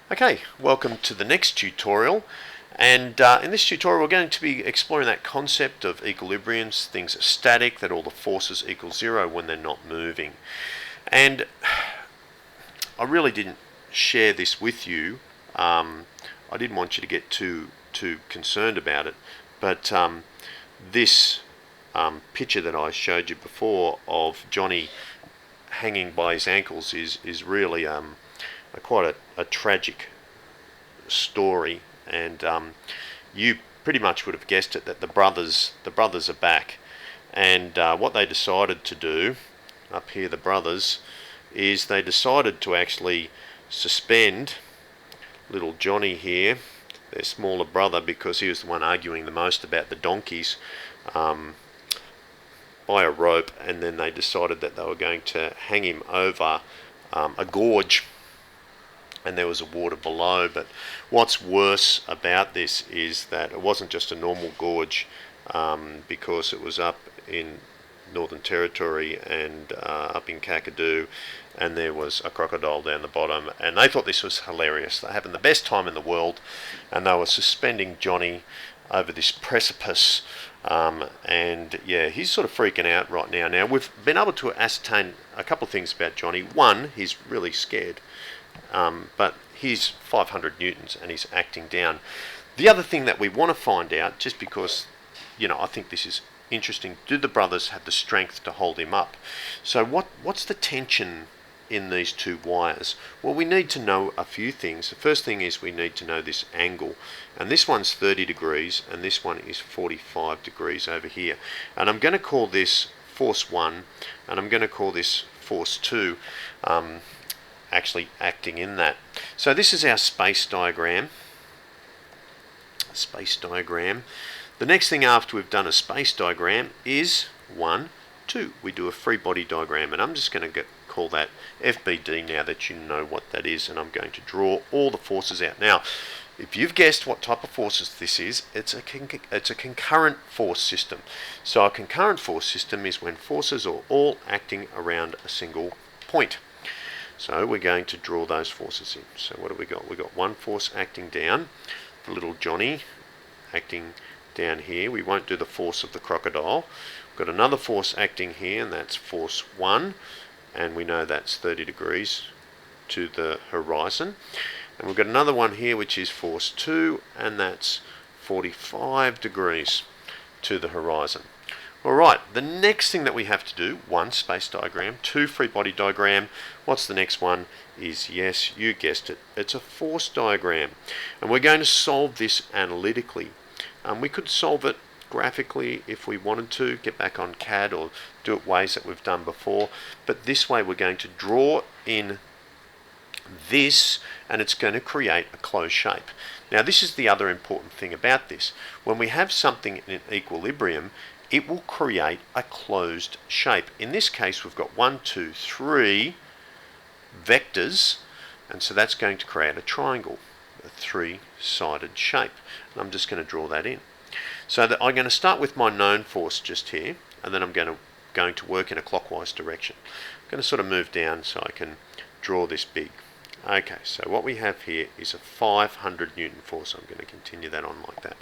Okay, welcome to the next tutorial, and in this tutorial we're going to be exploring that concept of equilibriums. Things are static, that all the forces equal zero when they're not moving. And I really didn't share this with you. I didn't want you to get too concerned about it, but this picture that I showed you before of Johnny hanging by his ankles is really quite a tragic story, and you pretty much would have guessed it, that the brothers are back, and what they decided to do up here, the brothers, is they decided to actually suspend little Johnny here, their smaller brother, because he was the one arguing the most about the donkeys, by a rope, and then they decided that they were going to hang him over a gorge, and there was a water below. But what's worse about this is that it wasn't just a normal gorge, because it was up in Northern Territory and up in Kakadu, and there was a crocodile down the bottom, and they thought this was hilarious. They're having the best time in the world, and they were suspending Johnny over this precipice, and yeah, he's sort of freaking out right now. Now, we've been able to ascertain a couple of things about Johnny. One, he's really scared, but he's 500 newtons and he's acting down. The other thing that we want to find out, just because, I think this is interesting, do the brothers have the strength to hold him up? So what's the tension in these two wires? Well, we need to know a few things. The first thing is we need to know this angle, and this one's 30 degrees and this one is 45 degrees over here, and I'm going to call this force 1 and I'm going to call this force 2, actually acting in that. So this is our space diagram. The next thing after we've done a space diagram is 1, 2. We do a free body diagram, and I'm just going to call that FBD now that you know what that is, and I'm going to draw all the forces out. Now, if you've guessed what type of forces this is, it's a concurrent force system. So a concurrent force system is when forces are all acting around a single point. So we're going to draw those forces in. So what have we got? We've got one force acting down for little Johnny, acting down here. We won't do the force of the crocodile. We've got another force acting here, and that's force 1, and we know that's 30 degrees to the horizon. And we've got another one here which is force 2, and that's 45 degrees to the horizon. Alright, the next thing that we have to do, 1, space diagram, 2, free body diagram. What's the next one? Is, yes, you guessed it, it's a force diagram. And we're going to solve this analytically. We could solve it graphically if we wanted to, get back on CAD or do it ways that we've done before. But this way we're going to draw in this, and it's going to create a closed shape. Now, this is the other important thing about this. When we have something in equilibrium, it will create a closed shape. In this case, we've got 1, 2, 3 vectors, and so that's going to create a triangle, a three-sided shape. And I'm just going to draw that in. So that I'm going to start with my known force just here, and then I'm going to work in a clockwise direction. I'm going to sort of move down so I can draw this big. Okay, so what we have here is a 500 Newton force. I'm going to continue that on like that.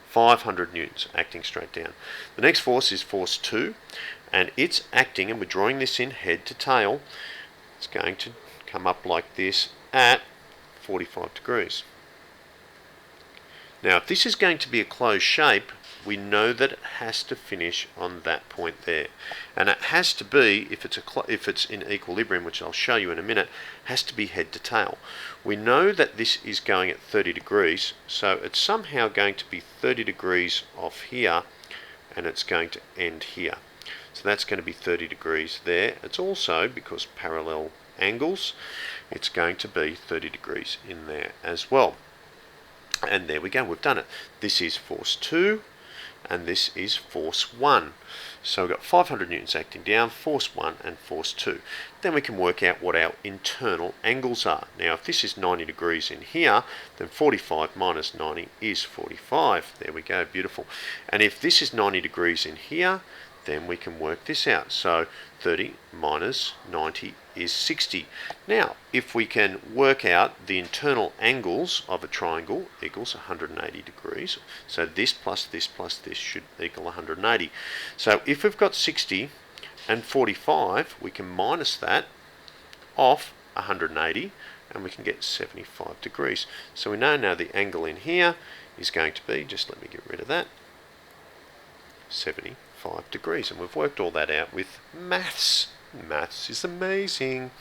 500 newtons acting straight down. The next force is force 2, and it's acting, and we're drawing this in head to tail. It's going to come up like this at 45 degrees. Now, if this is going to be a closed shape, we know that it has to finish on that point there, and it has to be, if it's in equilibrium, which I'll show you in a minute, has to be head to tail. We know that this is going at 30 degrees, so it's somehow going to be 30 degrees off here, and it's going to end here. So that's going to be 30 degrees there. It's also, because parallel angles, it's going to be 30 degrees in there as well. And there we go, we've done it. This is force 2, and this is force 1. So we've got 500 newtons acting down, force 1 and force 2. Then we can work out what our internal angles are. Now, if this is 90 degrees in here, then 45 minus 90 is 45. There we go, beautiful. And if this is 90 degrees in here, then we can work this out. So 30 minus 90 is 60. Now, if we can work out the internal angles of a triangle equals 180 degrees, so this plus this plus this should equal 180. So if we've got 60 and 45, we can minus that off 180 and we can get 75 degrees. So we know now the angle in here is going to be, just let me get rid of that, 75 degrees, and we've worked all that out with maths. Maths is amazing.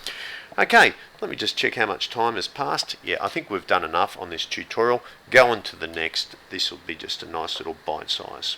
Okay, let me just check how much time has passed. Yeah, I think we've done enough on this tutorial. Go on to the next. This will be just a nice little bite size.